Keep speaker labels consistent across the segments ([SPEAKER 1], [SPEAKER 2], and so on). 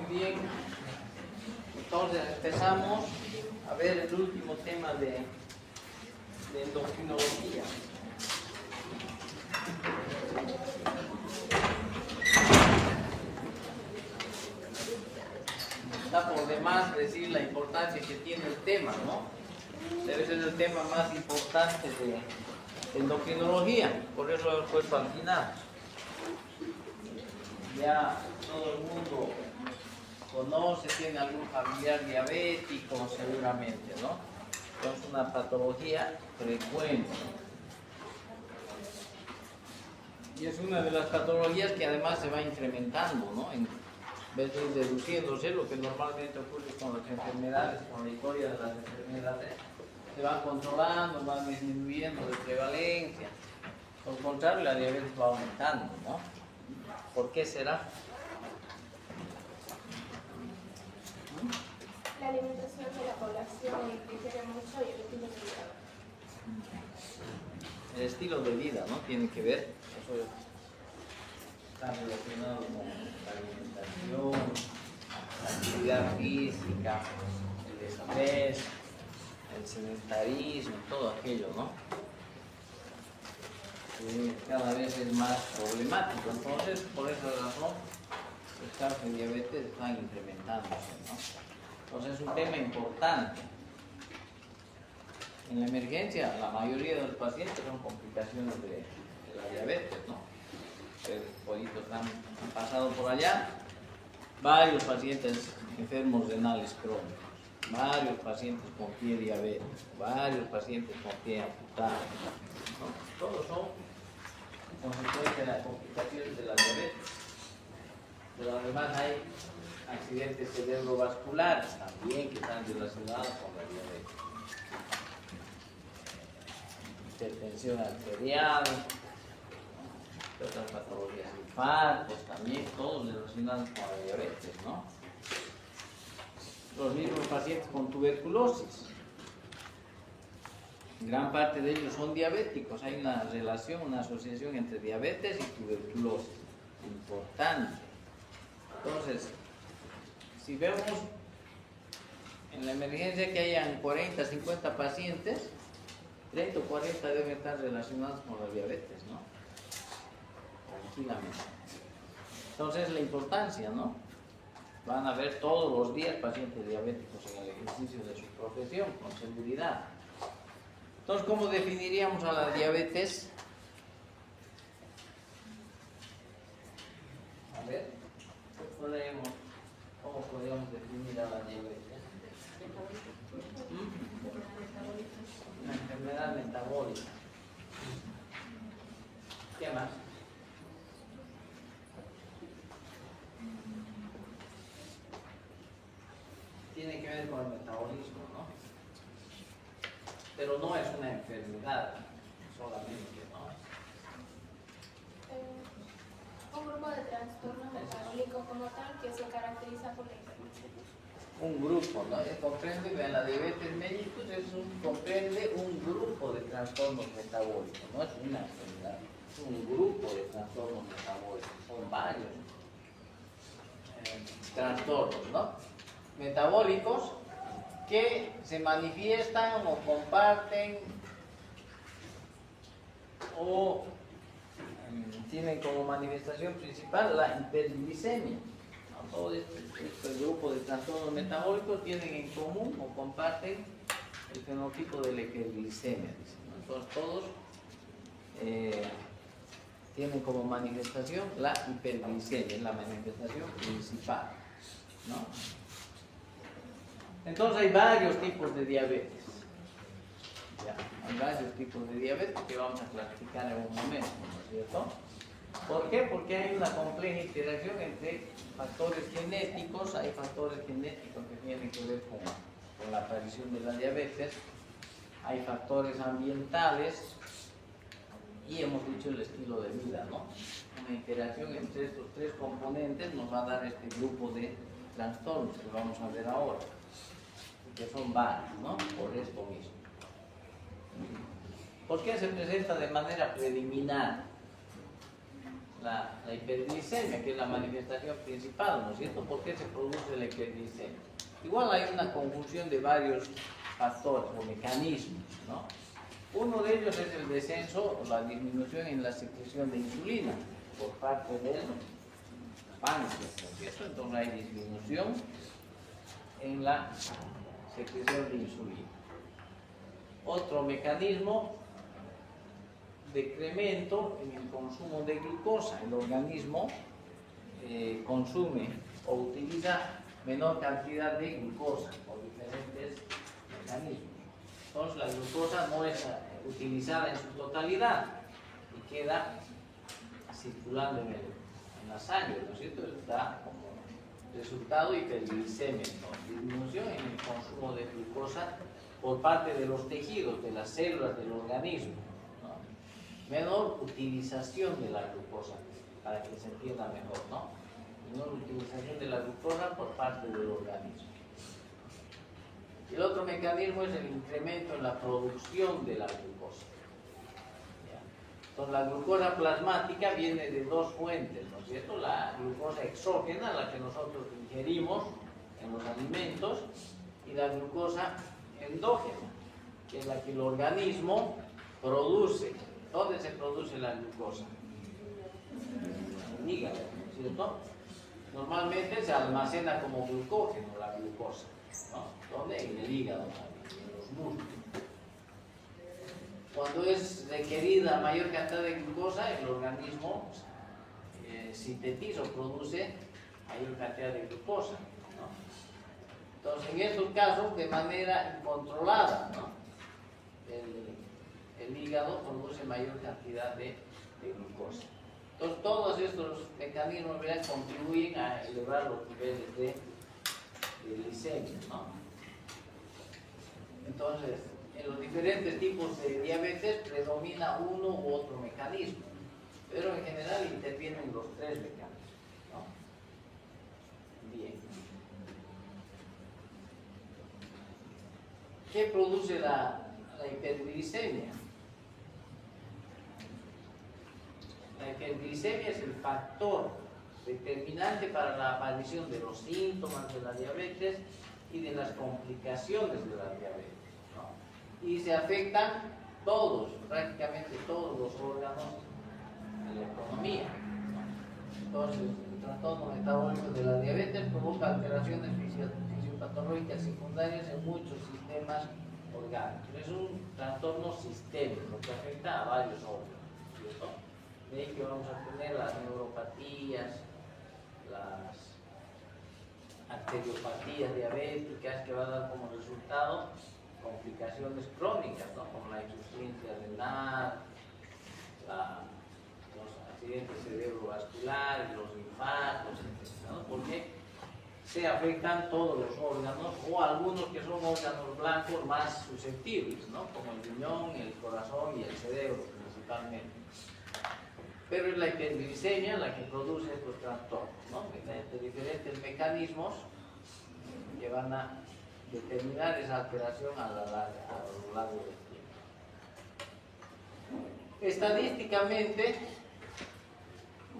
[SPEAKER 1] bien. Entonces empezamos a ver el último tema de endocrinología. Está por demás decir la importancia que tiene el tema, ¿no? Debe ser el tema más importante de endocrinología, por eso lo he puesto al final. Ya todo el mundo conoce, tiene algún familiar diabético seguramente, ¿no? Es una patología frecuente. Y es una de las patologías que además se va incrementando, ¿no? En vez de ir reduciéndose, lo que normalmente ocurre con las enfermedades, con la historia de las enfermedades, se van controlando, van disminuyendo de prevalencia. Por el contrario, la diabetes va aumentando, ¿no? ¿Por qué será?
[SPEAKER 2] La alimentación de la población difiere mucho y el estilo de vida.
[SPEAKER 1] El estilo de vida, ¿no? Tiene que ver. Eso está relacionado con la alimentación, la actividad física, el estrés, el sedentarismo, todo aquello, ¿no? Que cada vez es más problemático. Entonces, por esa razón, los casos de diabetes están incrementándose, ¿no? Entonces, es un tema importante. En la emergencia, la mayoría de los pacientes son complicaciones de la diabetes, ¿no? Los pollitos han pasado por allá, varios pacientes enfermos renales crónicos, varios pacientes con pie diabético, varios pacientes con pie amputado, ¿no? Todos son consecuencia de las complicaciones de la diabetes. Pero además hay accidentes cerebrovasculares también que están relacionados con la diabetes. Hipertensión arterial, otras patologías, infartos también, todos relacionados con la diabetes, ¿no? Los mismos pacientes con tuberculosis. Gran parte de ellos son diabéticos. Hay una relación, una asociación entre diabetes y tuberculosis. Importante. Entonces, si vemos en la emergencia que hayan 40, 50 pacientes, 30 o 40 deben estar relacionados con la diabetes, ¿no? Tranquilamente. Entonces, la importancia, ¿no? Van a ver todos los días pacientes diabéticos en el ejercicio de su profesión, con seguridad. Entonces, ¿cómo definiríamos a la diabetes? A ver, ¿cómo podríamos definir a la diabetes? Una enfermedad metabólica. ¿Qué más? Tiene que ver con el metabolismo, ¿no? Pero no es una enfermedad solamente, ¿no?
[SPEAKER 2] Un grupo de trastorno metabólico como tal que se caracteriza por la hiperglucemia.
[SPEAKER 1] Un grupo, ¿no? Comprende, vean, la diabetes mellitus comprende un grupo de trastornos metabólicos, no es una enfermedad, es un grupo de trastornos metabólicos, son varios trastornos, ¿no? Metabólicos que se manifiestan o comparten o tienen como manifestación principal la hiperglicemia. ¿No? Todo este grupo de trastornos metabólicos tienen en común o comparten el fenotipo de la hiperglicemia. ¿No? Entonces todos tienen como manifestación la hiperglicemia, es la manifestación principal, ¿no? Entonces hay varios tipos de diabetes. Ya, hay varios tipos de diabetes que vamos a clasificar en un momento, ¿no es cierto? ¿Por qué? Porque hay una compleja interacción entre factores genéticos, hay factores genéticos que tienen que ver con la aparición de la diabetes, hay factores ambientales y hemos dicho el estilo de vida, ¿no? Una interacción entre estos tres componentes nos va a dar este grupo de trastornos que vamos a ver ahora, que son varios, ¿no? Por esto mismo. ¿Por qué se presenta de manera preliminar? la hiperglicemia, que es la manifestación principal, ¿no es cierto? ¿Por qué se produce la hiperglicemia? Igual hay una conjunción de varios factores o mecanismos, ¿no? Uno de ellos es el descenso o la disminución en la secreción de insulina por parte del páncreas, ¿no es cierto? Entonces hay disminución en la secreción de insulina. Otro mecanismo, decremento en el consumo de glucosa. El organismo consume o utiliza menor cantidad de glucosa por diferentes mecanismos. Entonces la glucosa no es utilizada en su totalidad y queda circulando en la sangre, ¿no es cierto? Da como resultado hiperglicemia, ¿no? Disminución en el consumo de glucosa por parte de los tejidos, de las células del organismo, ¿no? Menor utilización de la glucosa, para que se entienda mejor, ¿no? Menor utilización de la glucosa por parte del organismo. Y el otro mecanismo es el incremento en la producción de la glucosa. ¿Ya? Entonces la glucosa plasmática viene de dos fuentes, ¿no es cierto? La glucosa exógena, la que nosotros ingerimos en los alimentos, y la glucosa endógena, que es la que el organismo produce. ¿Dónde se produce la glucosa? En el hígado, ¿no es cierto? Normalmente se almacena como glucógeno la glucosa, ¿no? ¿Dónde? En el hígado, en los músculos. Cuando es requerida mayor cantidad de glucosa, el organismo sintetiza o produce mayor cantidad de glucosa, ¿no? Entonces, en estos casos, de manera incontrolada, ¿no? El hígado produce mayor cantidad de glucosa. Entonces, todos estos mecanismos, ¿verdad?, contribuyen a elevar los niveles de glicemia, ¿no? Entonces, en los diferentes tipos de diabetes predomina uno u otro mecanismo, pero en general intervienen los tres mecanismos, ¿no? Bien. ¿Qué produce la hiperglicemia? La hiperglicemia es el factor determinante para la aparición de los síntomas de la diabetes y de las complicaciones de la diabetes, ¿no? Y se afectan todos, prácticamente todos los órganos de la economía, ¿no? Entonces, el trastorno metabólico de la diabetes provoca alteraciones fisiopatológicas secundarias en muchos sistemas orgánicos. Es un trastorno sistémico que afecta a varios órganos, ¿cierto? De ahí que vamos a tener las neuropatías, las arteriopatías diabéticas, que va a dar como resultado complicaciones crónicas, ¿no? Como la insuficiencia renal, los accidentes cerebrovasculares, los infartos, etc., ¿no? Porque se afectan todos los órganos, o algunos que son órganos blancos más susceptibles, ¿no? Como el riñón, el corazón y el cerebro principalmente. Pero es la hiperglicemia la que produce estos trastornos, ¿no? Mediante diferentes mecanismos que van a determinar esa alteración a lo largo del tiempo. Estadísticamente,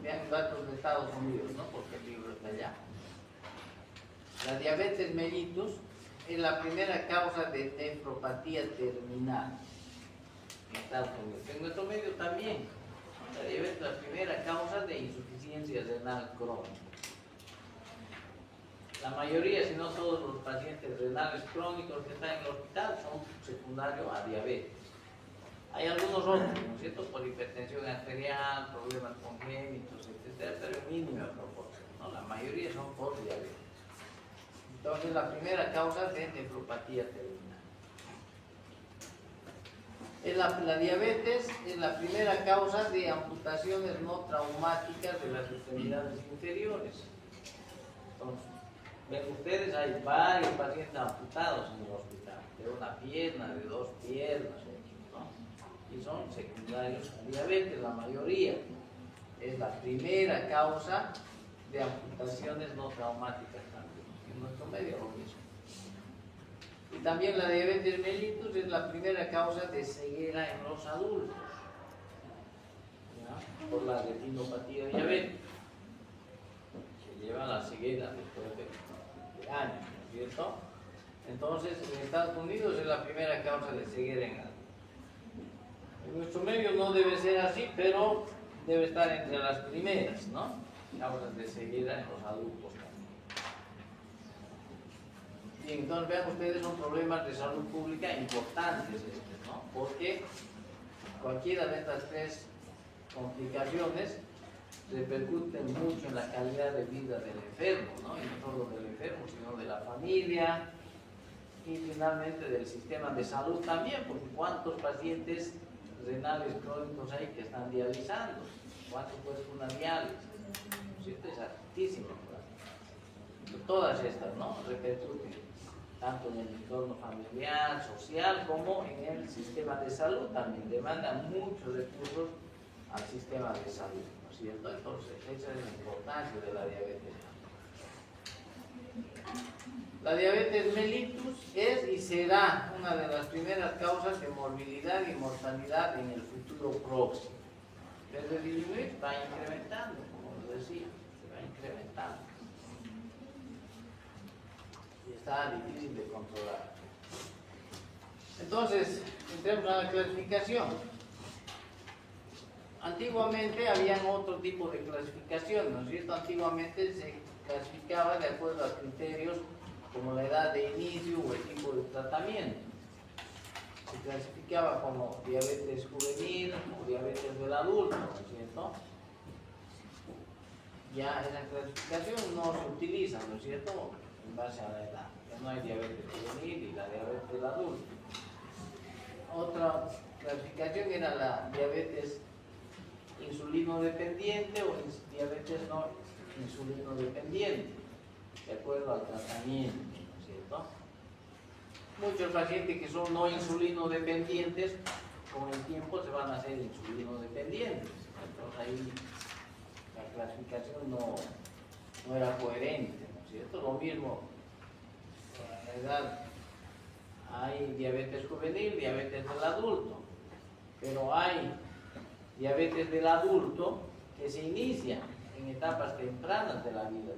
[SPEAKER 1] vean datos de Estados Unidos, ¿no? Porque el libro está allá. La diabetes mellitus es la primera causa de nefropatía terminal en Estados Unidos. En nuestro medio también. La diabetes es la primera causa de insuficiencia renal crónica. La mayoría, si no todos los pacientes renales crónicos que están en el hospital son secundarios a diabetes. Hay algunos otros, ¿no es cierto?, por hipertensión arterial, problemas congénitos, etc., pero en mínima proporción, ¿no? La mayoría son por diabetes. Entonces, la primera causa de nefropatía terminal. La diabetes es la primera causa de amputaciones no traumáticas de las extremidades inferiores. Entonces, ven ustedes, hay varios pacientes amputados en el hospital, de una pierna, de dos piernas, ¿no? Y son secundarios a diabetes, la mayoría. Es la primera causa de amputaciones no traumáticas también. En nuestro medio lo mismo. Y también la diabetes mellitus es la primera causa de ceguera en los adultos. En ¿no? Por la retinopatía diabética, que lleva a la ceguera después de años, ¿no es cierto? Entonces, en Estados Unidos es la primera causa de ceguera en adultos. En nuestro medio no debe ser así, pero debe estar entre las primeras, ¿no? Causas de ceguera en los adultos también. Bien, entonces vean ustedes, son problemas de salud pública importantes estos, ¿no? Porque cualquiera de estas tres complicaciones repercuten mucho en la calidad de vida del enfermo, ¿no? Y no solo del enfermo, sino de la familia y finalmente del sistema de salud también, porque cuántos pacientes renales crónicos hay que están dializando, cuánto cuesta una diálisis, ¿cierto? Es altísimo, ¿verdad? Todas estas, ¿no? Repercuten tanto en el entorno familiar, social, como en el sistema de salud también, demandan muchos recursos al sistema de salud, ¿no es cierto? Entonces, esa es la importancia de la diabetes. La diabetes mellitus es y será una de las primeras causas de morbilidad y mortalidad en el futuro próximo. En vez de disminuir, va incrementando, como les decía, se va incrementando. Y está difícil de controlar. Entonces, entremos a la clasificación. Antiguamente habían otro tipo de clasificación, ¿no es cierto? Antiguamente se clasificaba de acuerdo a criterios como la edad de inicio o el tipo de tratamiento. Se clasificaba como diabetes juvenil o diabetes del adulto, ¿no es cierto? Ya esa clasificación no se utiliza, ¿no es cierto?, en base a la edad. Ya no hay diabetes juvenil y la diabetes del adulto. Otra clasificación era la diabetes insulino dependiente o diabetes no insulino dependiente, de acuerdo al tratamiento, ¿no es cierto? Muchos pacientes que son no insulino dependientes, con el tiempo se van a hacer insulino dependientes. Entonces ahí la clasificación no era coherente, ¿no es cierto? Lo mismo, en la edad hay diabetes juvenil, diabetes del adulto, pero hay diabetes del adulto que se inicia en etapas tempranas de la vida.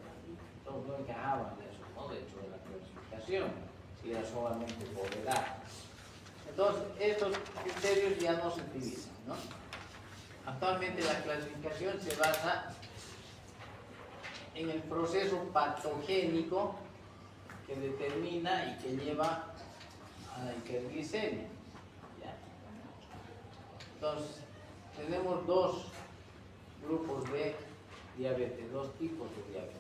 [SPEAKER 1] Entonces no encajaban eso, ¿no? Dentro de la clasificación, si era solamente por edad. Entonces, estos criterios ya no se utilizan, ¿no? Actualmente la clasificación se basa en el proceso patogénico que determina y que lleva a la hiperglicemia, ¿ya? Entonces, tenemos dos grupos de diabetes, dos tipos de diabetes.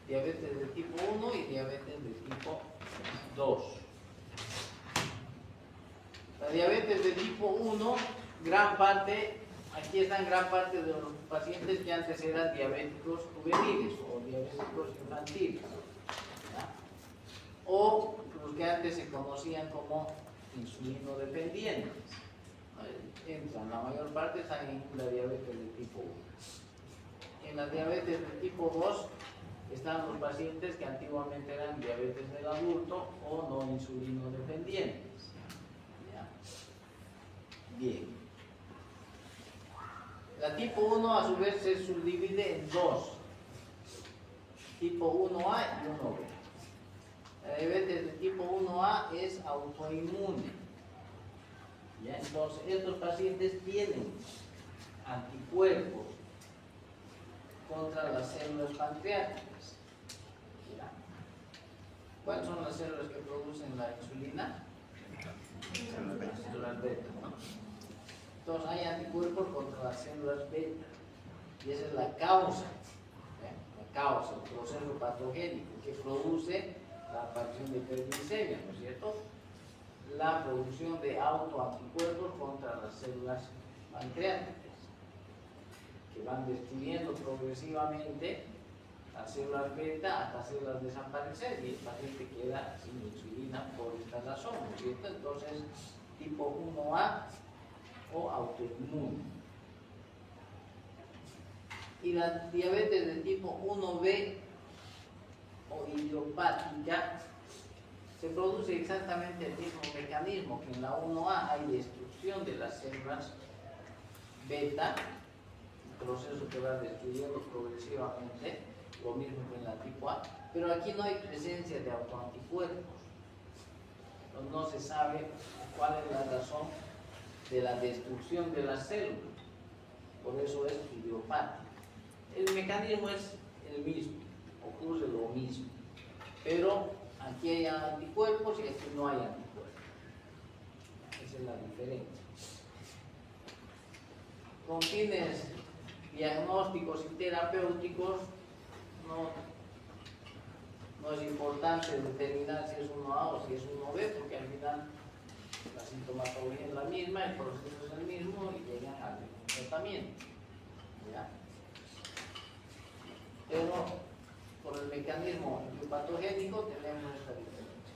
[SPEAKER 1] Diabetes de tipo 1 y diabetes de tipo 2. La diabetes de tipo 1, aquí están gran parte de los pacientes que antes eran diabéticos juveniles o diabéticos infantiles, ¿ya? O los que antes se conocían como insulino dependientes. Entran, la mayor parte están en la diabetes de tipo 1. En la diabetes de tipo 2 están los pacientes que antiguamente eran diabetes del adulto o no insulino dependientes. ¿Ya? Bien. La tipo 1 a su vez se subdivide en dos. Tipo 1A y 1B. La diabetes de tipo 1A es autoinmune. ¿Ya? Entonces, estos pacientes tienen anticuerpos contra las células pancreáticas. ¿Ya? ¿Cuáles son las células que producen la insulina? Las células beta, ¿no? Entonces, hay anticuerpos contra las células beta. Y esa es la causa, el proceso patogénico que produce la aparición de hiperglicemia, ¿no es cierto? La producción de autoanticuerpos contra las células pancreáticas, que van destruyendo progresivamente las células beta hasta hacerlas desaparecer y el paciente queda sin insulina por esta razón, ¿no es cierto? Entonces, tipo 1A o autoinmune. Y la diabetes de tipo 1B o idiopática se produce exactamente el mismo mecanismo que en la 1A. Hay destrucción de las células beta proceso que va destruyendo progresivamente, lo mismo que en la tipo A, pero aquí no hay presencia de autoanticuerpos. No se sabe cuál es la razón de la destrucción de las células, por eso es idiopático. El mecanismo es el mismo, ocurre lo mismo, pero aquí hay anticuerpos y aquí no hay anticuerpos. Esa es la diferencia. Con fines diagnósticos y terapéuticos no es importante determinar si es 1A o si es 1B, porque al final la sintomatología es la misma, el proceso es el mismo y llegan al mismo tratamiento. ¿Ya? Pero por el mecanismo patogénico tenemos esta diferencia.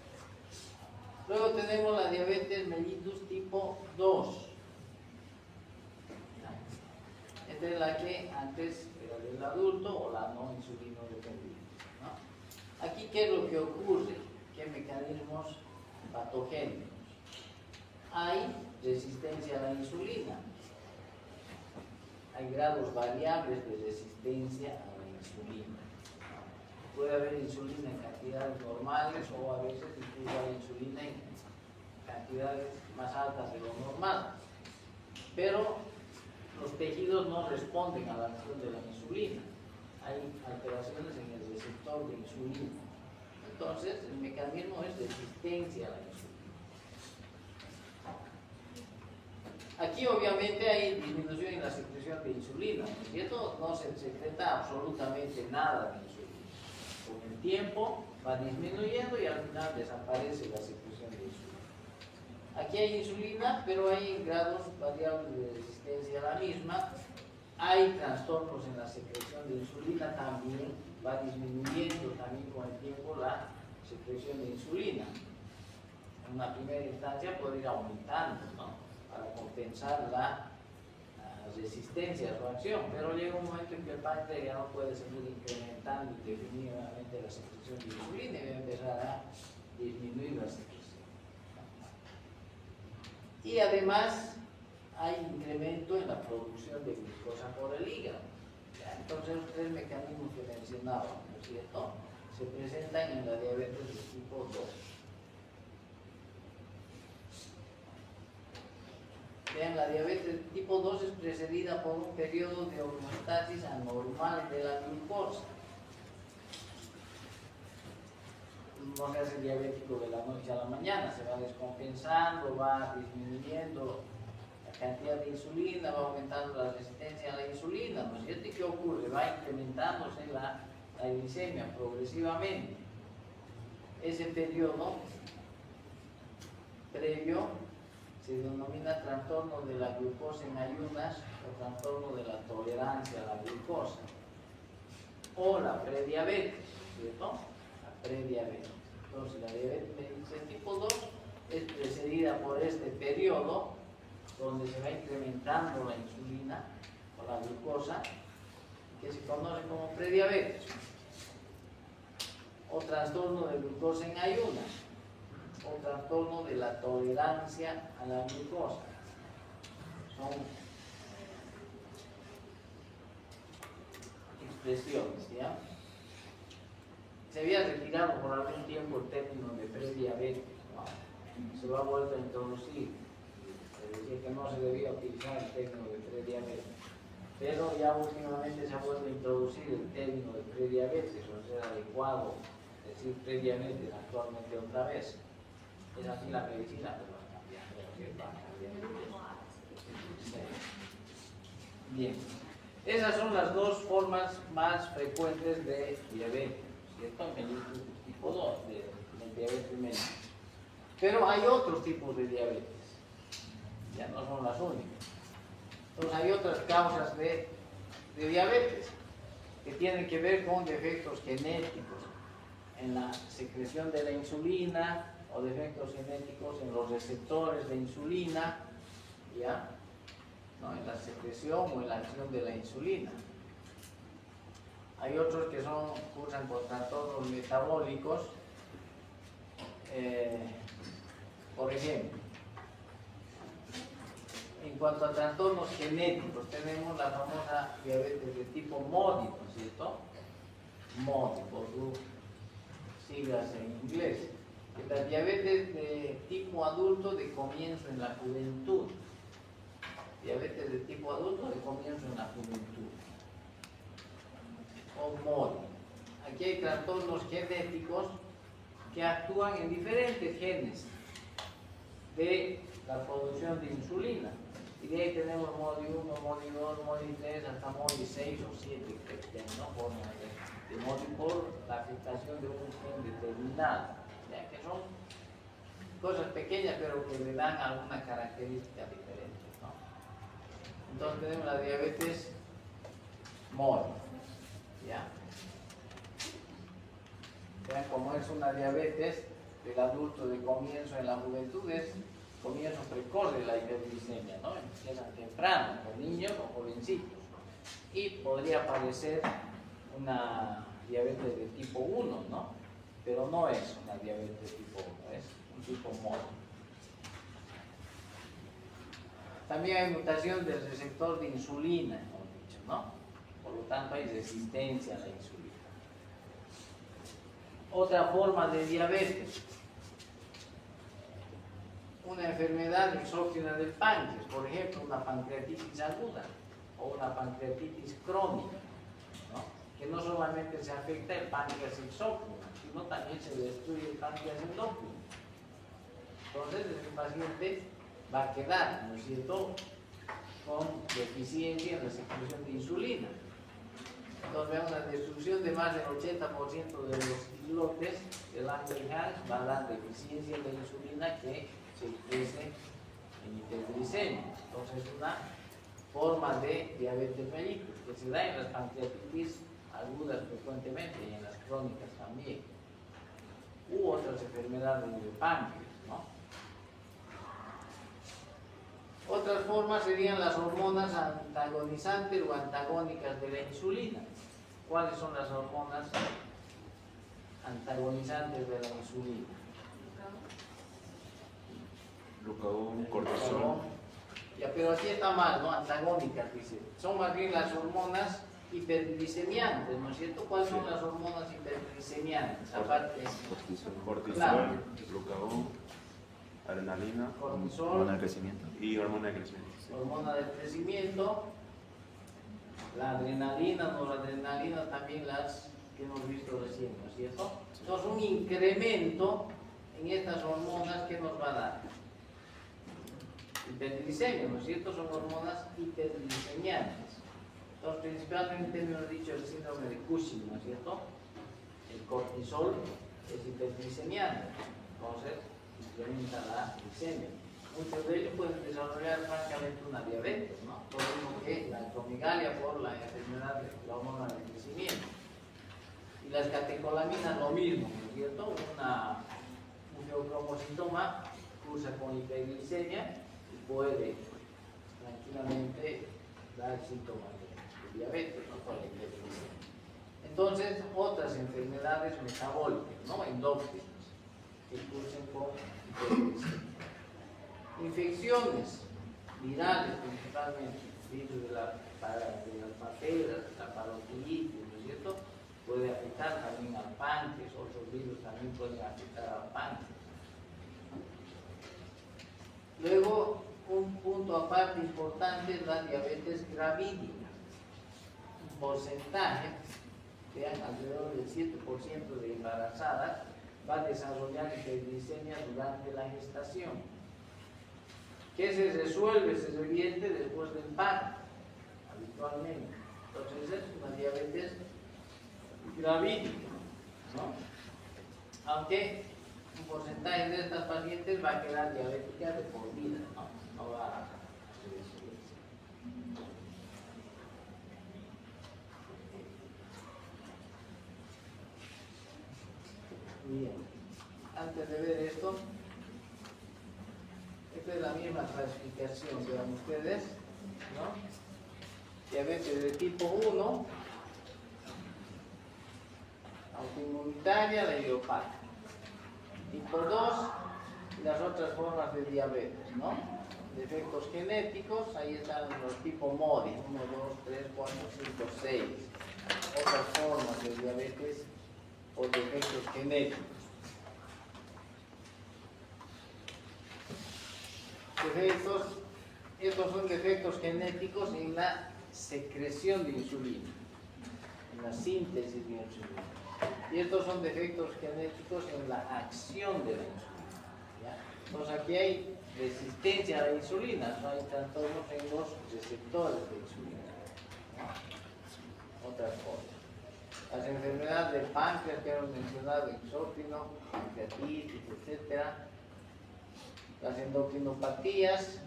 [SPEAKER 1] Luego tenemos la diabetes mellitus tipo 2. Esta es la que antes era del adulto o la no insulino dependiente, ¿no? Aquí, ¿qué es lo que ocurre? ¿Qué mecanismos patogénicos? Hay resistencia a la insulina. Hay grados variables de resistencia a la insulina. Puede haber insulina en cantidades normales o a veces incluso hay insulina en cantidades más altas de lo normal. Pero los tejidos no responden a la acción de la insulina. Hay alteraciones en el receptor de insulina. Entonces, el mecanismo es resistencia a la insulina. Aquí obviamente hay disminución en la secreción de insulina, ¿no es cierto? No se secreta absolutamente nada de insulina. Con el tiempo va disminuyendo y al final desaparece la secreción de insulina. Aquí hay insulina, pero hay grados variables de resistencia a la misma. Hay trastornos en la secreción de insulina también, va disminuyendo también con el tiempo la secreción de insulina. En una primera instancia puede ir aumentando, ¿no? Para compensar la resistencia a su acción, pero llega un momento en que el páncreas ya no puede seguir incrementando indefinidamente la secreción de insulina y va a empezar a disminuir la secreción. Y además hay incremento en la producción de glucosa por el hígado. Entonces los tres mecanismos que mencionaba, ¿no es cierto?, se presentan en la diabetes de tipo 2. Vean, la diabetes tipo 2 es precedida por un periodo de homeostasis anormal de la glucosa. No se hace diabético de la noche a la mañana, se va descompensando, va disminuyendo la cantidad de insulina, va aumentando la resistencia a la insulina, ¿no es cierto? ¿Y qué ocurre? Va incrementándose la glicemia progresivamente. Ese periodo previo se denomina trastorno de la glucosa en ayunas o trastorno de la tolerancia a la glucosa o la prediabetes, ¿cierto? La prediabetes. Entonces, la diabetes mellitus tipo 2 es precedida por este periodo donde se va incrementando la insulina o la glucosa, que se conoce como prediabetes, o trastorno de glucosa en ayunas, o trastorno de la tolerancia a la glucosa. Son expresiones, ¿ya? Se había retirado por algún tiempo el término de prediabetes, ¿no? Se va a volver a introducir. Se decía que no se debía utilizar el término de prediabetes, pero ya últimamente se ha vuelto a introducir el término de prediabetes, o sea, es adecuado decir prediabetes actualmente otra vez. Es así la medicina, pero va cambiando. Bien, esas son las dos formas más frecuentes de diabetes, ¿cierto? Mellitus tipo 2, de diabetes mellitus. Pero hay otros tipos de diabetes, ya no son las únicas. Entonces hay otras causas de diabetes que tienen que ver con defectos genéticos en la secreción de la insulina o defectos genéticos en los receptores de insulina, ¿ya? ¿No? En la secreción o en la acción de la insulina. Hay otros que cursan con trastornos metabólicos, por ejemplo, En cuanto a trastornos genéticos, tenemos la famosa diabetes de tipo MODY, ¿no es cierto? MODY, por sus siglas en inglés. La diabetes de tipo adulto de comienzo en la juventud. Diabetes de tipo adulto de comienzo en la juventud. O MODY. Aquí hay trastornos genéticos que actúan en diferentes genes de la producción de insulina. Y de ahí tenemos MODY 1, MODY 2, MODY 3, hasta MODY 6 o 7, que no forman de MODY por la afectación de un gen determinado. ¿Ya? Que son cosas pequeñas pero que le dan alguna característica diferente, ¿no? Entonces tenemos la diabetes MODY. ¿Ya? Vean cómo es una diabetes del adulto de comienzo en la juventud, es comienzo precoz de la hiperglicemia, ¿no? Empiezan temprano, con niños o jovencitos. Y podría parecer una diabetes de tipo 1, ¿no? Pero no es una diabetes de tipo 1, es un tipo MODY. También hay mutación del receptor de insulina, hemos dicho, ¿no? Por lo tanto hay resistencia a la insulina. Otra forma de diabetes, una enfermedad exógena del páncreas, por ejemplo, una pancreatitis aguda o una pancreatitis crónica, ¿no? Que no solamente se afecta el páncreas exógeno, sino también se destruye el páncreas endógeno. Entonces, el paciente va a quedar, ¿no es cierto?, con deficiencia en la secreción de insulina. Entonces, vemos la destrucción de más del 80% de los islotes del Langerhans va a dar deficiencia en la insulina que se exprese en hiperglicemia. Entonces, es una forma de diabetes mellitus que se da en las pancreatitis agudas frecuentemente y en las crónicas también, u otras enfermedades del páncreas, ¿no? Otras formas serían las hormonas antagonizantes o antagónicas de la insulina. ¿Cuáles son las hormonas antagonizantes de la insulina?
[SPEAKER 3] Glucagón, cortisol.
[SPEAKER 1] Ya, pero aquí está mal, ¿no? Antagónicas, dice. Son más bien las hormonas hiperglicemiantes, ¿no es cierto? ¿Cuáles son las hormonas hiperglicemiantes? Aparte,
[SPEAKER 3] Cortisol,
[SPEAKER 1] claro.
[SPEAKER 3] glucagón, adrenalina,
[SPEAKER 1] Cortisol,
[SPEAKER 4] Hormona del crecimiento.
[SPEAKER 3] y hormona de crecimiento. Sí.
[SPEAKER 1] hormona del crecimiento, la adrenalina, noradrenalina, también las que hemos visto recién, ¿no es cierto? Entonces, un incremento en estas hormonas, ¿qué nos va a dar? Hiperglicemia, ¿no es cierto? Son hormonas hiperglicemiantes. Entonces, principalmente hemos dicho el síndrome de Cushing, ¿no es cierto? El cortisol es hiperglicemiante, entonces incrementa la glicemia. Muchos de ellos pueden desarrollar francamente una diabetes, ¿no? Por lo mismo que la acromegalia por la enfermedad de la hormona del crecimiento. Y las catecolaminas lo mismo, ¿no es cierto? Un feocromocitoma cursa con hiperglicemia y puede tranquilamente dar síntomas de diabetes, ¿no? Con la hiperglicemia. Entonces, otras enfermedades metabólicas, ¿no? Endócrinas, que cursen con hiperglicemia. Infecciones virales principalmente, virus de las paperas, la parotiditis, ¿no es cierto? Puede afectar también al páncreas, otros virus también pueden afectar al páncreas. Luego, un punto aparte importante es la diabetes gravídica. Un porcentaje, vean, alrededor del 7% de embarazadas va a desarrollar hiperglicemia durante la gestación, que se resuelve, se revierte después del parto, habitualmente. Entonces es una diabetes gravídica, ¿no? Aunque un porcentaje de estas pacientes va a quedar diabética de por vida, ¿no? No va a revertirse. Bien, antes de ver esto, esta es la misma clasificación, vean ustedes, ¿no? Diabetes de tipo 1, autoinmunitaria, la idiopática. Tipo 2, y las otras formas de diabetes, ¿no? defectos genéticos, ahí están los tipos MODI, 1, 2, 3, 4, 5, 6. Otras formas de diabetes o defectos genéticos. Estos son defectos genéticos en la secreción de insulina, en la síntesis de insulina. Y estos son defectos genéticos en la acción de la insulina. ¿Ya? Entonces aquí hay resistencia a la insulina, no hay trastornos en los receptores de insulina. ¿No? Otras cosas. Las enfermedades del páncreas que hemos mencionado, exócrino, pancreatitis, etc. Las endocrinopatías,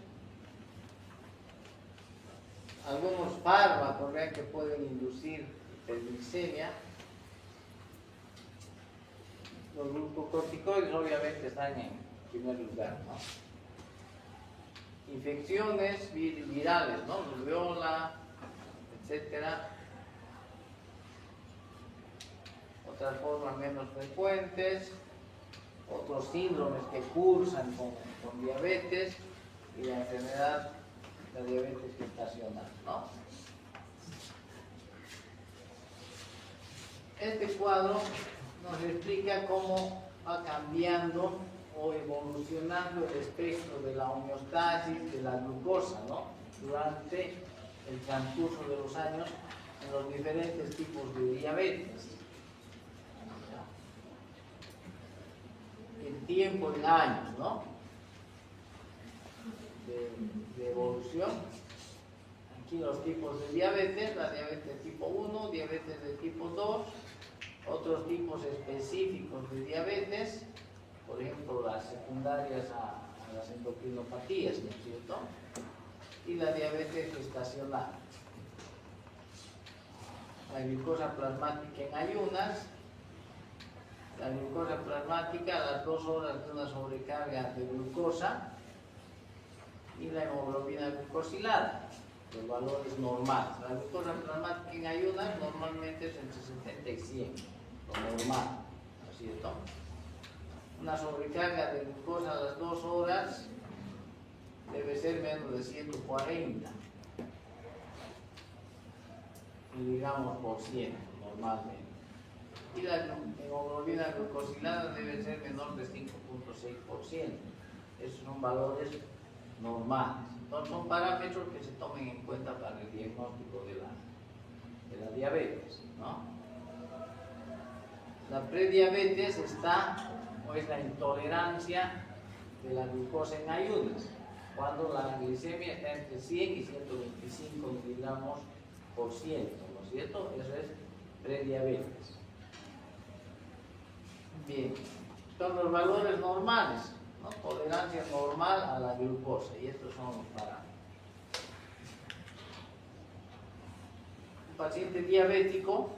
[SPEAKER 1] algunos fármacos que pueden inducir hiperglicemia. Los glucocorticoides obviamente están en primer lugar, ¿no? Infecciones virales, ¿no? Rubiola, etcétera. Otras formas menos frecuentes, otros síndromes que cursan con diabetes y la enfermedad, la diabetes gestacional, ¿no? Este cuadro nos explica cómo va cambiando o evolucionando el espectro de la homeostasis de la glucosa, ¿no? Durante el transcurso de los años en los diferentes tipos de diabetes. El tiempo en años, ¿no? De evolución. Aquí los tipos de diabetes, la diabetes tipo 1, diabetes de tipo 2, otros tipos específicos de diabetes, por ejemplo las secundarias a las endocrinopatías, ¿no es cierto? Y la diabetes gestacional. La glucosa plasmática en ayunas. La glucosa plasmática a las 2 horas de una sobrecarga de glucosa y la hemoglobina glucosilada, los valores normales. La glucosa plasmática en ayunas normalmente es entre 70 y 100, lo normal, ¿no es cierto? Una sobrecarga de glucosa a las 2 horas debe ser menos de 140 miligramos por ciento normalmente. Y la hemoglobina glucosilada debe ser menor de 5.6%. Esos son valores normales. Entonces son parámetros que se tomen en cuenta para el diagnóstico de la diabetes, ¿no? La prediabetes es la intolerancia de la glucosa en ayunas, cuando la glicemia está entre 100 y 125 miligramos por ciento, ¿no es cierto? Eso es prediabetes. Bien, son los valores normales, ¿no? Tolerancia normal a la glucosa, y estos son los parámetros. Un paciente diabético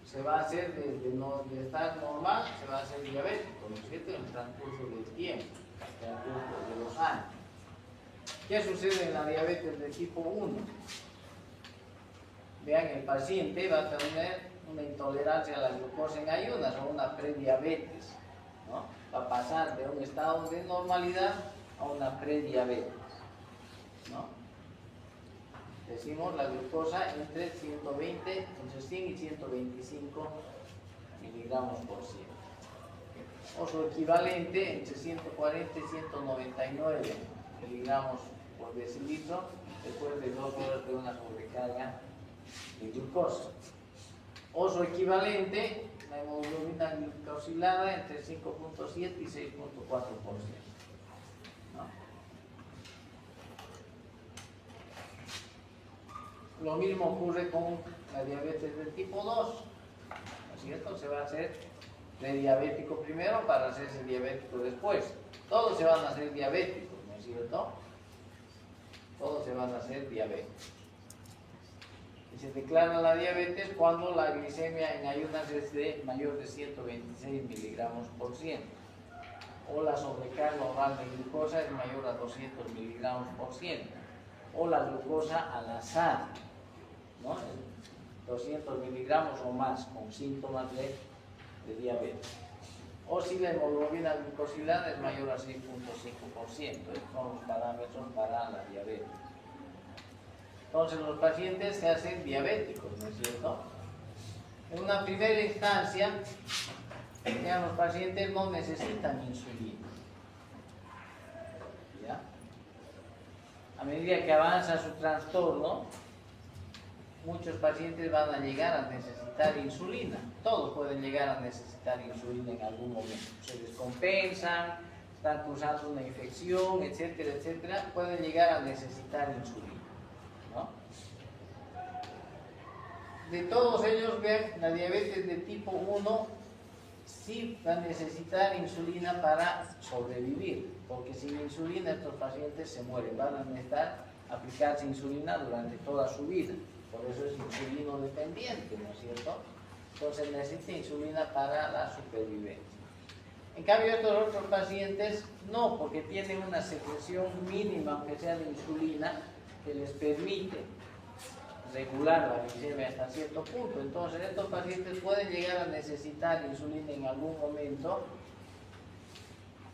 [SPEAKER 1] se va a hacer de estar normal, se va a hacer diabético, ¿no es cierto? En el transcurso del tiempo, en el transcurso de los años. ¿Qué sucede en la diabetes de tipo 1? Vean, el paciente va a tener una intolerancia a la glucosa en ayunas o una prediabetes, ¿no? Va a pasar de un estado de normalidad a una prediabetes, ¿no? Decimos la glucosa entre 100 y 125 miligramos por ciento. O su equivalente entre 140 y 199 miligramos por decilitro después de 2 horas de una sobrecarga de glucosa. O su equivalente, la hemoglobina glucosilada entre 5.7 y 6.4%. ¿No? Lo mismo ocurre con la diabetes del tipo 2, ¿no es cierto? Se va a hacer prediabético primero para hacerse diabético después. Todos se van a hacer diabéticos, ¿no es cierto? Todos se van a hacer diabéticos. Y se declara la diabetes cuando la glicemia en ayunas es de mayor de 126 miligramos por ciento. O la sobrecarga oral de glucosa es mayor a 200 miligramos por ciento. O la glucosa al azar, ¿no? 200 miligramos o más con síntomas de diabetes. o si la hemoglobina glicosilada es mayor a 6.5%. Estos son los parámetros para la diabetes. Entonces los pacientes se hacen diabéticos, ¿no es cierto? En una primera instancia, ya los pacientes no necesitan insulina. ¿Ya? A medida que avanza su trastorno, muchos pacientes van a llegar a necesitar insulina. Todos pueden llegar a necesitar insulina en algún momento. Se descompensan, están cursando una infección, etcétera, etcétera. Pueden llegar a necesitar insulina, ¿no? De todos ellos, vean, la diabetes de tipo 1 sí va a necesitar insulina para sobrevivir, porque sin insulina estos pacientes se mueren, van a necesitar aplicarse insulina durante toda su vida. Por eso es insulino dependiente, ¿no es cierto? Entonces necesita insulina para la supervivencia. En cambio, estos otros pacientes no, porque tienen una secreción mínima, aunque sea de insulina, que les permite regular la glicemia hasta cierto punto. Entonces, estos pacientes pueden llegar a necesitar insulina en algún momento,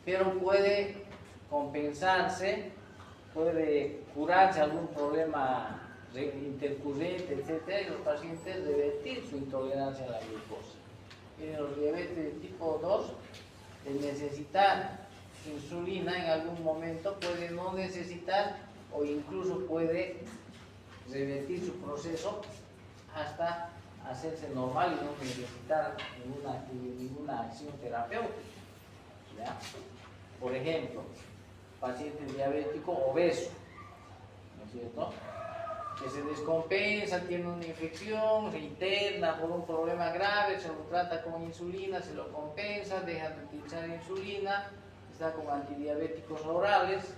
[SPEAKER 1] pero puede compensarse, puede curarse algún problema intercurrente, etcétera, y los pacientes revertir su intolerancia a la glucosa. En los diabetes de tipo 2, el necesitar insulina en algún momento puede no necesitar o incluso puede revertir su proceso hasta hacerse normal y no necesitar ninguna acción terapéutica. ¿Ya? Por ejemplo, paciente diabético obeso, ¿no es cierto?, que se descompensa, tiene una infección, se interna por un problema grave, se lo trata con insulina, se lo compensa, deja de utilizar insulina, está con antidiabéticos orales,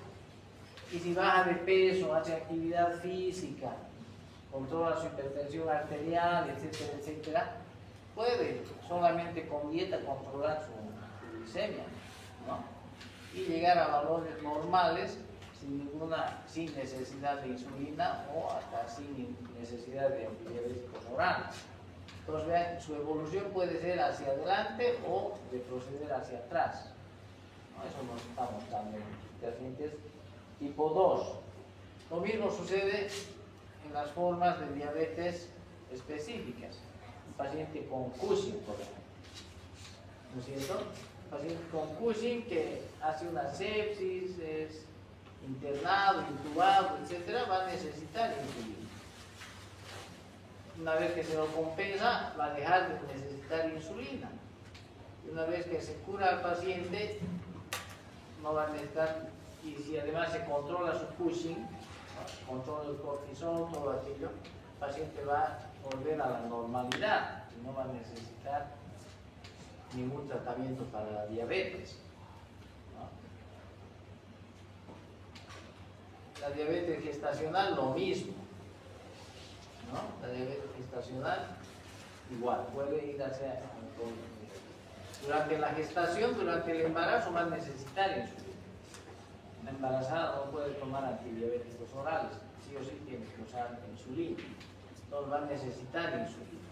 [SPEAKER 1] y si baja de peso, hace actividad física, controla su hipertensión arterial, etcétera, etcétera, puede solamente con dieta controlar su glicemia, ¿no? Y llegar a valores normales sin necesidad de insulina o hasta sin necesidad de antidiabéticos orales. Entonces, vean, su evolución puede ser hacia adelante o retroceder hacia atrás, ¿no? Eso nos está mostrando en pacientes tipo 2. Lo mismo sucede en las formas de diabetes específicas. Un paciente con Cushing, por ejemplo, ¿no es cierto? Un paciente con Cushing que hace una sepsis, es internado, intubado, etcétera, va a necesitar insulina. Una vez que se lo compensa, va a dejar de necesitar insulina. Y una vez que se cura al paciente, no va a necesitar, y si además se controla su Cushing, controla el cortisol, todo aquello, el paciente va a volver a la normalidad y no va a necesitar ningún tratamiento para la diabetes. La diabetes gestacional, lo mismo, ¿no? La diabetes gestacional, igual, puede ir hacia... Durante la gestación, durante el embarazo, va a necesitar insulina. La embarazada no puede tomar antidiabéticos orales, sí o sí tiene que usar insulina. Entonces va a necesitar insulina.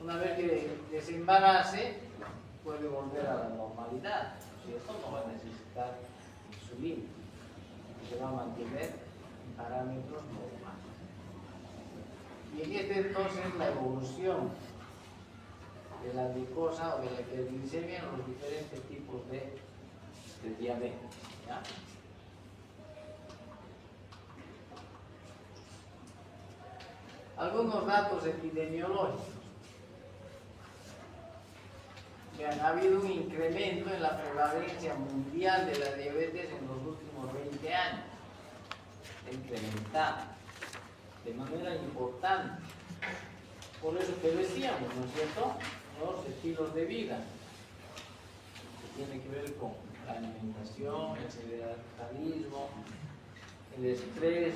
[SPEAKER 1] Una vez que desembarace, puede volver a la normalidad, ¿cierto? No va a necesitar insulina. Se va a mantener en parámetros normales. Y en este entonces la evolución de la glucosa o de la hiperglicemia en los diferentes tipos de diabetes, ¿ya? Algunos datos epidemiológicos. Vean, ha habido un incremento en la prevalencia mundial de la diabetes en los últimos 20 años. Ha incrementado de manera importante. Por eso que decíamos, ¿no es cierto?, los estilos de vida, que tiene que ver con la alimentación, el sedentarismo, el estrés.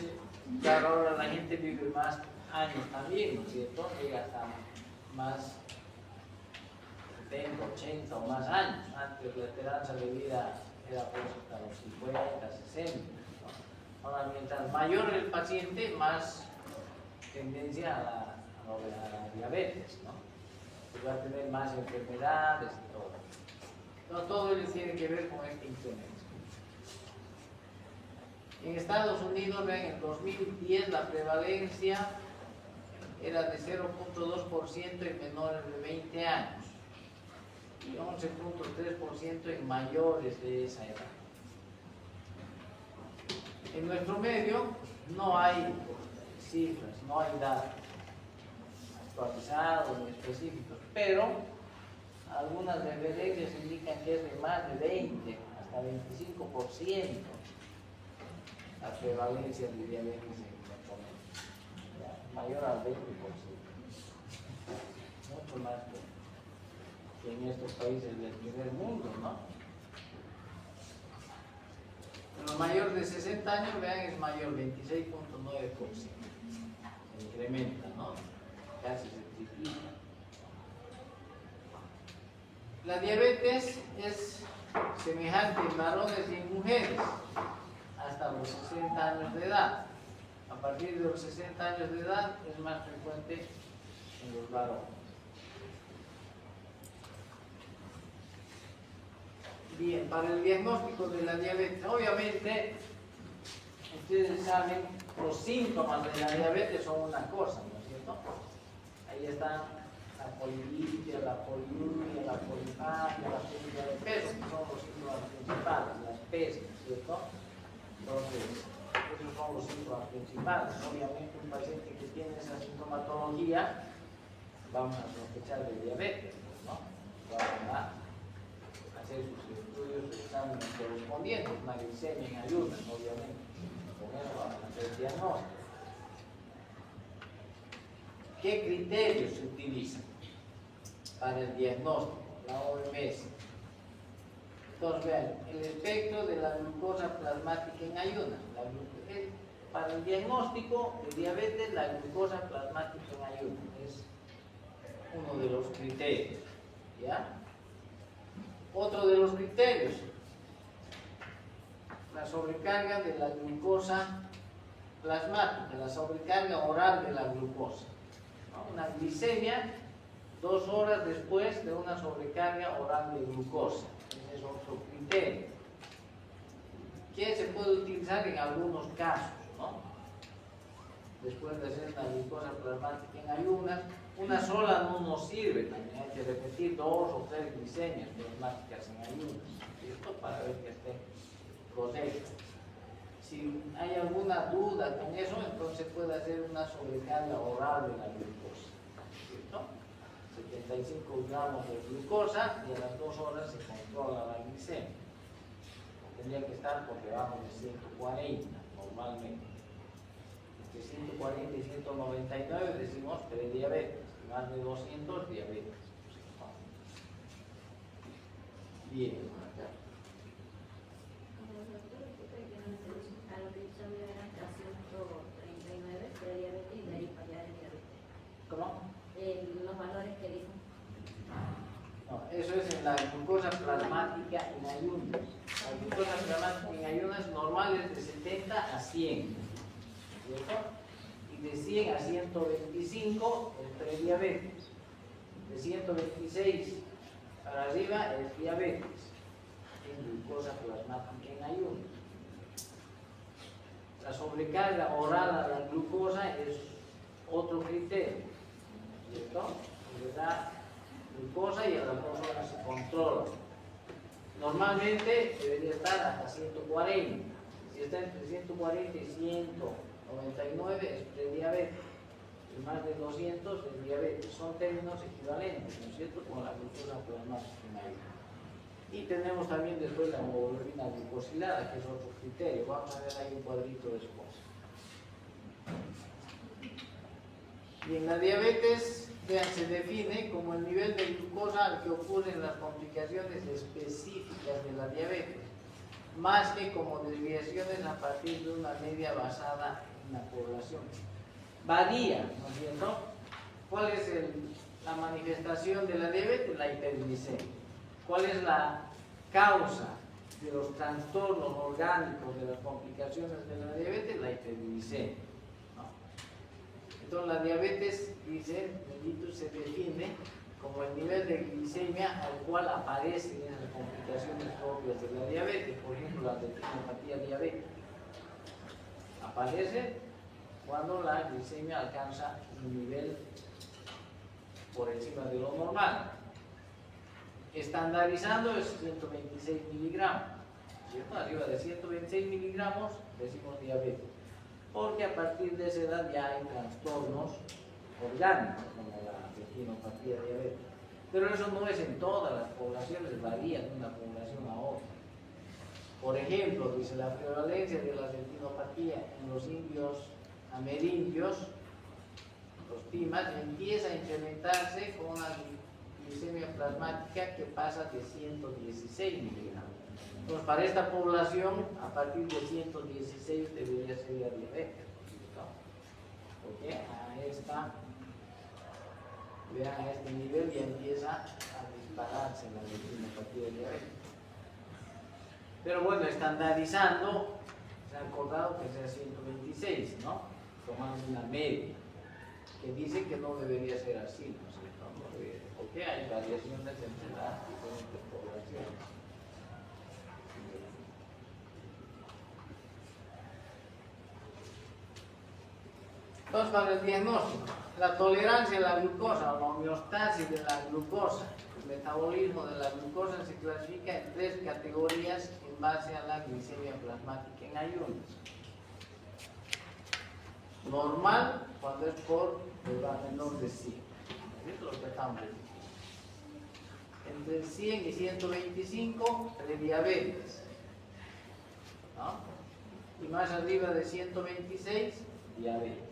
[SPEAKER 1] Claro, ahora la gente vive más años también, ¿no es cierto?, llega hasta más 70, 80 o más años. Antes la esperanza de vida era pues hasta los 50, 60. ¿no? Ahora, mientras mayor el paciente, más tendencia a la diabetes, ¿no? Y va a tener más enfermedades y todo. No, todo ello tiene que ver con este incremento. En Estados Unidos, vean, en 2010 la prevalencia era de 0.2% en menores de 20 años y 11.3% en mayores de esa edad. En nuestro medio no hay cifras, no hay datos actualizados ni específicos, pero algunas referencias indican que es de más de 20 hasta 25% la prevalencia de diabetes en nuestro medio, mayor al 20%, mucho más que en estos países del primer mundo, ¿no? En los mayores de 60 años, vean, es mayor, 26.9%. Se incrementa, ¿no? Casi se triplica. La diabetes es semejante en varones y en mujeres hasta los 60 años de edad. A partir de los 60 años de edad es más frecuente en los varones. Bien, para el diagnóstico de la diabetes, obviamente, ustedes saben, los síntomas de la diabetes son una cosa, ¿no es cierto? Ahí están la polilitia, la poliuria, la polifagia, la pérdida de peso, que son los síntomas principales, las pesas, ¿cierto? Entonces, esos son los síntomas principales. Obviamente, un paciente que tiene esa sintomatología, vamos a sospechar de diabetes, ¿no? Vamos a hacer sus estudios, sus exámenes correspondientes, una glicemia en ayunas, obviamente. Con eso vamos a hacer diagnóstico. ¿Qué criterios se utilizan para el diagnóstico? La OMS. Entonces, vean, el espectro de la glucosa plasmática en ayunas. Para el diagnóstico de diabetes, la glucosa plasmática en ayunas es uno de los criterios. ¿Ya? Otro de los criterios, la sobrecarga de la glucosa plasmática, la sobrecarga oral de la glucosa. ¿No? Una glicemia 2 horas después de una sobrecarga oral de glucosa. Ese es otro criterio, que se puede utilizar en algunos casos, ¿no? Después de hacer la glucosa plasmática en ayunas, una sola no nos sirve, también hay que repetir 2 o 3 glicemias plasmáticas en ayunas, ¿cierto? Para ver que esté correcta. Si hay alguna duda con eso, entonces puede hacer una sobrecarga oral de la glucosa, ¿cierto? 75 gramos de glucosa y a las 2 horas se controla la glicemia. Tendría que estar por debajo de 140 normalmente. Entre 140 y 199 decimos prediabetes, más de 200 diabetes. Bien. ¿Cómo?
[SPEAKER 4] Los valores que dijo.
[SPEAKER 1] No, eso es en la glucosa plasmática en ayunas. La glucosa plasmática en ayunas normal es de 70 a 100, ¿cierto? Y de 100 a 125 es prediabetes. De 126 para arriba es diabetes. En glucosa plasmática en ayunas. La sobrecarga oral a la glucosa es otro criterio, ¿cierto? Le da glucosa y a las 2 horas se controla. Normalmente debería estar hasta 140. Si está entre 140 y 199 es prediabetes. Y más de 200 es diabetes. Son términos equivalentes, ¿no es cierto? Con la glucosa plasmática en ayunas. Y tenemos también después la hemoglobina glucosilada, que es otro criterio. Vamos a ver ahí un cuadrito después. Bien, la diabetes, vean, se define como el nivel de glucosa al que ocurren las complicaciones específicas de la diabetes, más que como desviaciones a partir de una media basada en la población. Varía, ¿no es cierto? ¿Cuál es la manifestación de la diabetes? La hiperglicemia. ¿Cuál es la causa de los trastornos orgánicos, de las complicaciones de la diabetes? La hiperglicemia. Entonces la diabetes, dice Mellitus, se define como el nivel de glicemia al cual aparecen esas complicaciones propias de la diabetes, por ejemplo la retinopatía diabética. Aparece cuando la glicemia alcanza un nivel por encima de lo normal. Estandarizando es 126 miligramos, ¿cierto? Arriba de 126 miligramos decimos diabetes, porque a partir de esa edad ya hay trastornos orgánicos como la retinopatía diabética. Pero eso no es en todas las poblaciones, varía de una población a otra. Por ejemplo, dice la prevalencia de la retinopatía en los indios amerindios, los timas, empieza a incrementarse con una glicemia plasmática que pasa de 116 miligramos. Entonces, para esta población, a partir de 116 debería ser la diabetes, ¿no? Porque vean, a este nivel ya empieza a dispararse la retinopatía diabética. Pero bueno, estandarizando, se ha acordado que sea 126, ¿no? Tomando una media, que dice que no debería ser así, ¿no es cierto? No debería, porque hay variaciones entre las diferentes poblaciones. Entonces, para el diagnóstico, la tolerancia a la glucosa o la homeostasis de la glucosa, el metabolismo de la glucosa se clasifica en 3 categorías en base a la glicemia plasmática en ayunas. Normal, cuando es por menor de 100. Esto es lo que estamos diciendo. Entre 100 y 125, prediabetes, ¿no? Y más arriba de 126, diabetes.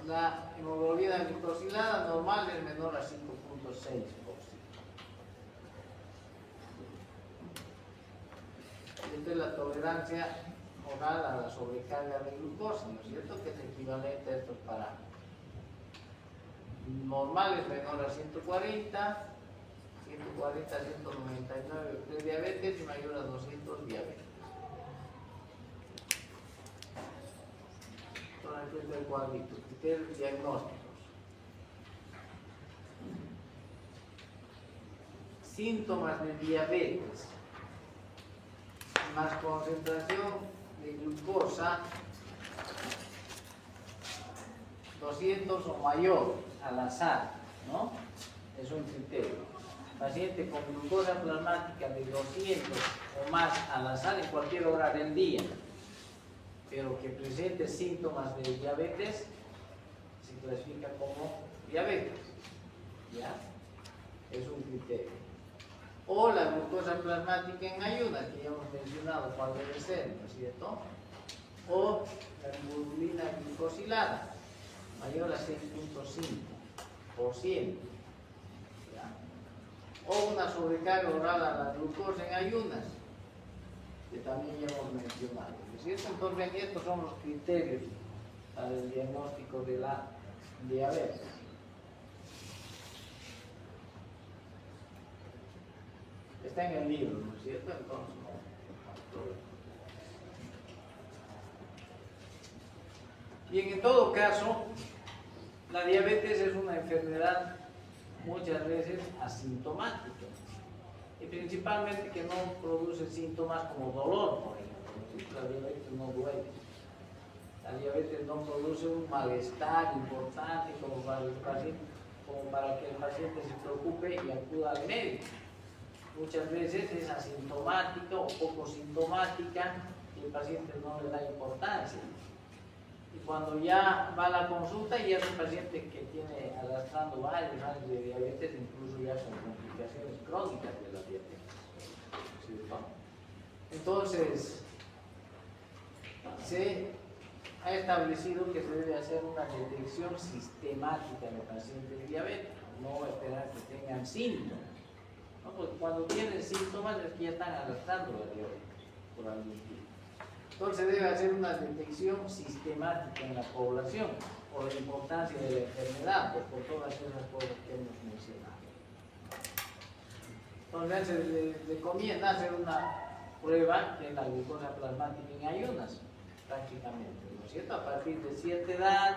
[SPEAKER 1] La hemoglobina glicosilada normal es menor a 5.6%. Esta es la tolerancia oral a la sobrecarga de glucosa, ¿no es cierto? Que es equivalente a estos parámetros. Normal es menor a 140, 140 a 199 prediabetes y mayor a 200 diabetes. Aquí está el cuadrito, criterios diagnósticos. Síntomas de diabetes, más concentración de glucosa 200 o mayor al azar, ¿no? Es un criterio. Paciente con glucosa plasmática de 200 o más al azar en cualquier hora del día, pero que presente síntomas de diabetes, se clasifica como diabetes, ¿ya? Es un criterio. O la glucosa plasmática en ayunas, que ya hemos mencionado cuál debe ser, ¿no es cierto? O la hemoglobina glicosilada, mayor a 6.5%, ¿ya? O una sobrecarga oral a la glucosa en ayunas, que también ya hemos mencionado, ¿no es cierto? Entonces, estos son los criterios para el diagnóstico de la diabetes. Está en el libro, ¿no es cierto? Entonces, no. Bien, en todo caso, la diabetes es una enfermedad muchas veces asintomática y principalmente que no produce síntomas como dolor, por ejemplo. La diabetes no duele. La diabetes no produce un malestar importante como para que el paciente se preocupe y acuda al médico. Muchas veces es asintomática o poco sintomática y el paciente no le da importancia. Y cuando ya va a la consulta, ya es un paciente que tiene arrastrando varios años de diabetes, incluso ya con complicaciones crónicas de la diabetes. ¿Cierto? Entonces, se ha establecido que se debe hacer una detección sistemática de pacientes diabéticos, no esperar que tengan síntomas. ¿No? Porque cuando tienen síntomas es que ya están arrastrando la diabetes por algún tipo. Entonces debe hacer una detección sistemática en la población por la importancia de la enfermedad, pues por todas esas cosas que hemos mencionado. Entonces se recomienda hacer una prueba de la glucosa plasmática en ayunas. prácticamente, ¿no es cierto? A partir de cierta edad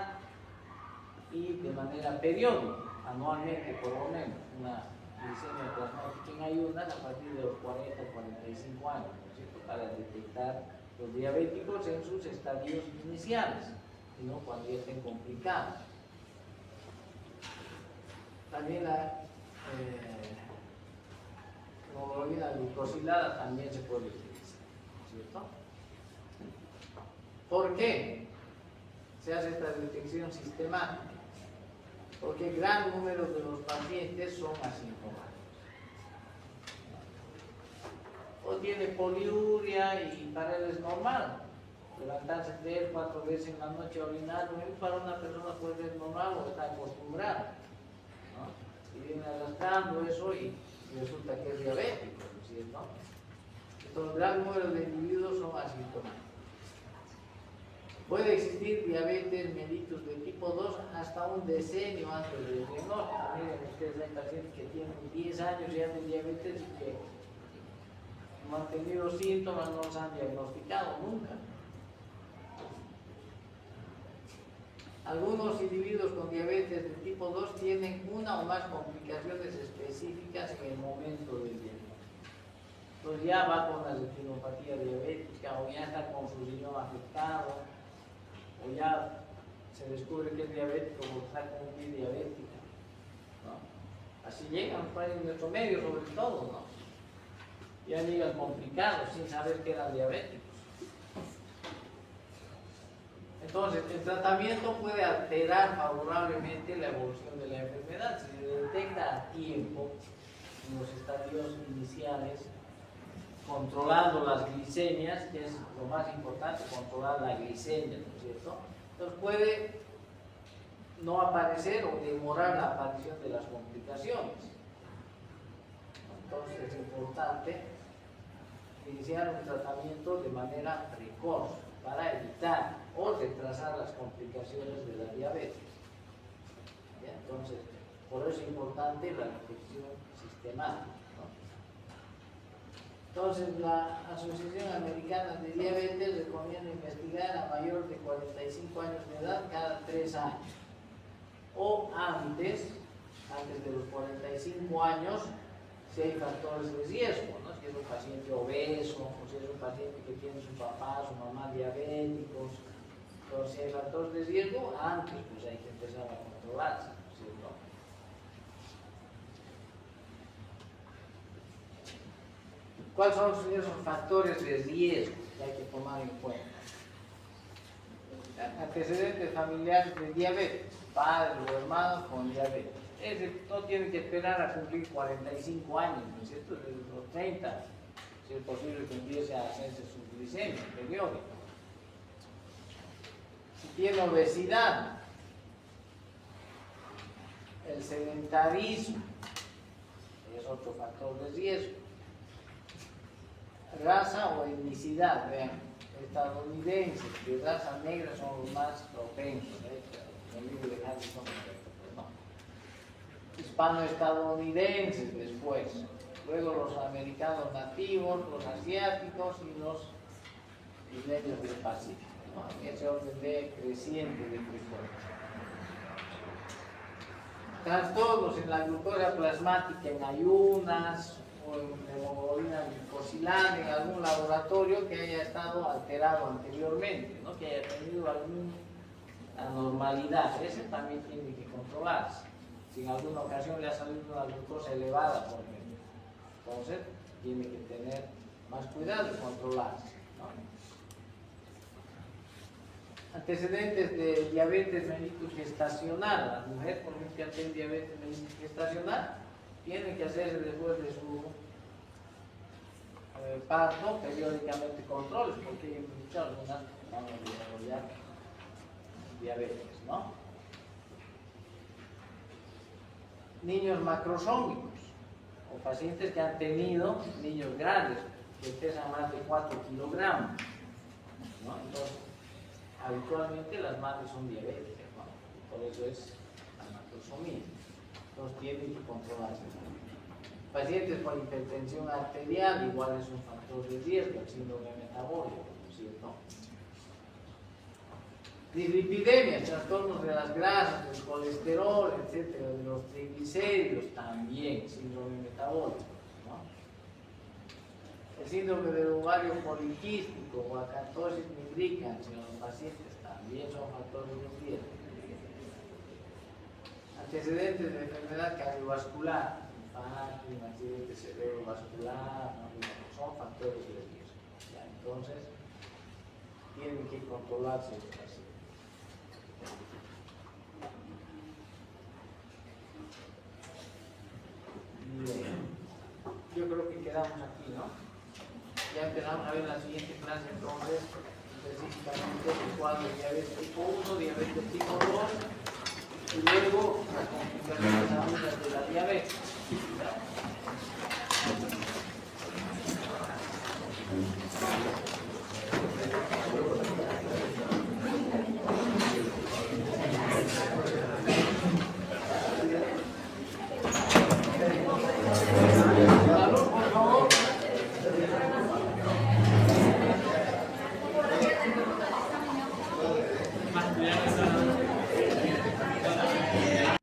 [SPEAKER 1] y de manera periódica, anualmente por lo menos, una glicemia plasmática en ayunas a partir de los 40 o 45 años, ¿no es cierto? Para detectar los diabéticos en sus estadios iniciales, y no cuando ya estén complicados. También la hemoglobina glucosilada también se puede utilizar, ¿cierto? ¿Por qué se hace esta detección sistemática? Porque gran número de los pacientes son asintomáticos. O tiene poliuria y para él es normal. Levantarse 3 o 4 veces en la noche a orinar, para una persona puede ser normal o está acostumbrada, ¿no? Y viene arrastrando eso y resulta que es diabético, ¿no es cierto? Entonces, gran número de individuos son asintomáticos. Puede existir diabetes mellitus de tipo 2 hasta un decenio antes del diagnóstico. Miren ustedes, hay pacientes que tienen 10 años ya de diabetes y que no han tenido síntomas, no los han diagnosticado nunca. Algunos individuos con diabetes de tipo 2 tienen una o más complicaciones específicas en el momento del diagnóstico. Entonces ya va con la retinopatía diabética o ya está con su riñón afectado, o ya se descubre que es diabético o está con una diabética, ¿no? Así llegan en nuestro medio sobre todo, ¿no? Ya llegan complicados sin saber que eran diabéticos. Entonces, el tratamiento puede alterar favorablemente la evolución de la enfermedad. Si se detecta a tiempo, en los estadios iniciales, controlando las glicemias, que es lo más importante, controlar la glicemia, ¿no es cierto? Entonces puede no aparecer o demorar la aparición de las complicaciones. Entonces es importante iniciar un tratamiento de manera precoz para evitar o retrasar las complicaciones de la diabetes. ¿Bien? Entonces, por eso es importante la detección sistemática, ¿no? Entonces, la Asociación Americana de Diabetes recomienda investigar a mayor de 45 años de edad cada 3 años. O antes de los 45 años, si hay factores de riesgo, ¿no? Si es un paciente obeso, o si es un paciente que tiene su papá, su mamá diabéticos. Entonces, si hay factores de riesgo, antes pues hay que empezar a controlarse, ¿no es cierto? ¿Cuáles son esos factores de riesgo que hay que tomar en cuenta? Antecedentes familiares de diabetes, padres o hermanos con diabetes. Ese no tiene que esperar a cumplir 45 años, ¿no es cierto? Desde los 30, si es posible que empiece a hacerse su glicemia periódica. Si tiene obesidad, el sedentarismo es otro factor de riesgo. Raza o etnicidad, vean, estadounidenses de raza negra son los más propensos, el libro de Harrison, no. Hispanoestadounidenses después, luego los americanos nativos, los asiáticos y los isleños del Pacífico, ¿no? Ese orden de creciente de frecuencia. Trastornos en la glucosa plasmática en ayunas o en hemoglobina glicosilada en algún laboratorio que haya estado alterado anteriormente, ¿no? Que haya tenido alguna anormalidad. Ese también tiene que controlarse. Si en alguna ocasión le ha salido una glucosa elevada, por ejemplo, entonces tiene que tener más cuidado y controlarse, ¿no? Antecedentes de diabetes mellitus gestacional. Las mujeres, por ejemplo, que tienen diabetes mellitus gestacional, tienen que hacerse después de su parto periódicamente controles, porque hay muchas algunas van a desarrollar diabetes, ¿no? Niños macrosómicos o pacientes que han tenido niños grandes que pesan más de 4 kilogramos, ¿no? Entonces, habitualmente las madres son diabéticas, ¿no? Por eso es la macrosomía. Entonces tienen que controlarse. Pacientes con hipertensión arterial igual es un factor de riesgo, el síndrome metabólico, ¿no es cierto? Dislipidemias, trastornos de las grasas, del colesterol, etcétera, de los triglicéridos también, síndrome metabólico, ¿no? El síndrome del ovario poliquístico o acantosis nigricans en los pacientes también son factores de riesgo. Antecedentes de enfermedad cardiovascular, infarto, un accidente cerebrovascular, ¿no? Son factores de riesgo. ¿Ya? Entonces, tienen que controlarse los pacientes. Bien. Yo creo que quedamos aquí, ¿no? Ya empezamos a ver la siguiente clase, entonces, específicamente el cuadro de diabetes tipo 1, diabetes tipo 2, y luego la complicación